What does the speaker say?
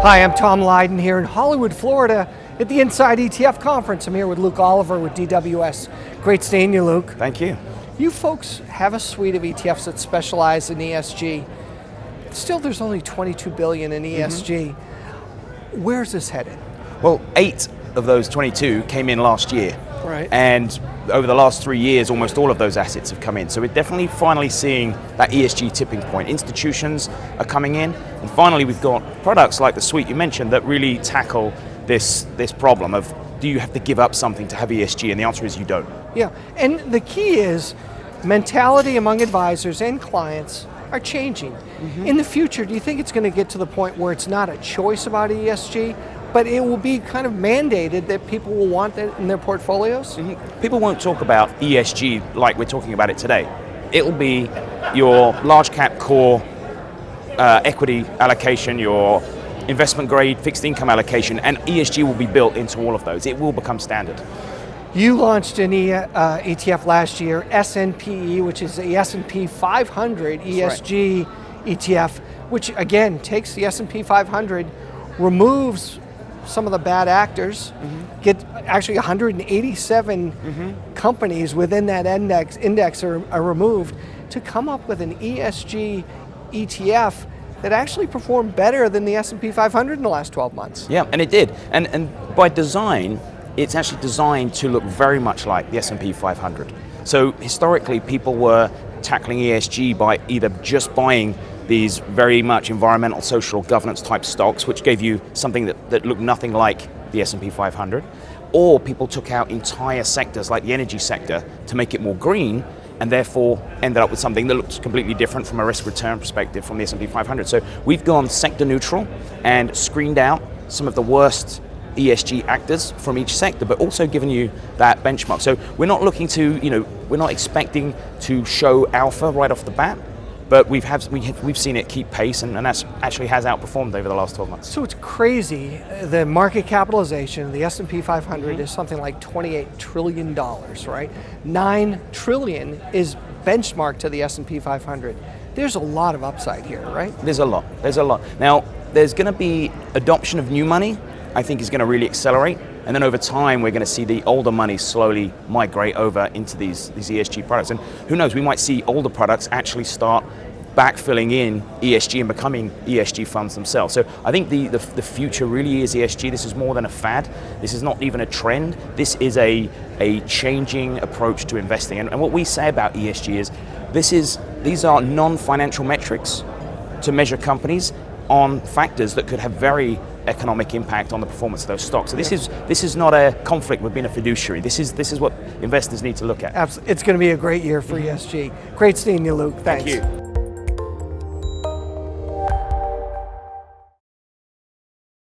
Hi, I'm Tom Lydon here in Hollywood, Florida at the Inside ETF conference. I'm here with Luke Oliver with DWS. Great seeing you, Luke. Thank you. You folks have a suite of ETFs that specialize in ESG. Still, there's only $22 billion in ESG. Where's this headed? Well, 8 of those 22 came in last year. Right. And over the last 3 years, almost all of those assets have come in. So we're definitely finally seeing that ESG tipping point. Institutions are coming in. And finally, we've got products like the suite you mentioned that really tackle this problem of, do you have to give up something to have ESG? And the answer is you don't. Yeah, and the key is mentality among advisors and clients are changing. In the future, do you think it's going to get to the point where it's not a choice about ESG, but it will be kind of mandated that people will want that in their portfolios? People won't talk about ESG like we're talking about it today. It'll be your large cap core equity allocation, your investment grade fixed income allocation, and ESG will be built into all of those. It will become standard. You launched an ETF last year, SNPE, which is the S&P 500 ESG ETF, which again takes the S&P 500, removes some of the bad actors, get actually 187 companies within that index are removed to come up with an ESG ETF that actually performed better than the S&P 500 in the last 12 months. Yeah, and it did. And by design, it's actually designed to look very much like the S&P 500. So historically, people were tackling ESG by either just buying these very much environmental, social, governance type stocks, which gave you something that looked nothing like the S&P 500, or people took out entire sectors like the energy sector to make it more green, and therefore ended up with something that looks completely different from a risk-return perspective from the S&P 500. So we've gone sector neutral and screened out some of the worst ESG actors from each sector, but also given you that benchmark. So we're not looking to, we're not expecting to show alpha right off the bat, but we've seen it keep pace, and that actually has outperformed over the last 12 months. So it's crazy. The market capitalization of the S&P 500 is something like $28 trillion, right? $9 trillion is benchmarked to the S&P 500. There's a lot of upside here, right? There's a lot. Now, there's going to be adoption of new money, I think is going to really accelerate. And then over time, we're going to see the older money slowly migrate over into these ESG products. And who knows, we might see older products actually start backfilling in ESG and becoming ESG funds themselves. So I think the future really is ESG. This is more than a fad. This is not even a trend. This is a changing approach to investing. And what we say about ESG is these are non-financial metrics to measure companies on factors that could have very economic impact on the performance of those stocks. So this is not a conflict with being a fiduciary. This is what investors need to look at. Absolutely. It's going to be a great year for ESG. Great seeing you, Luke. Thanks. Thank you.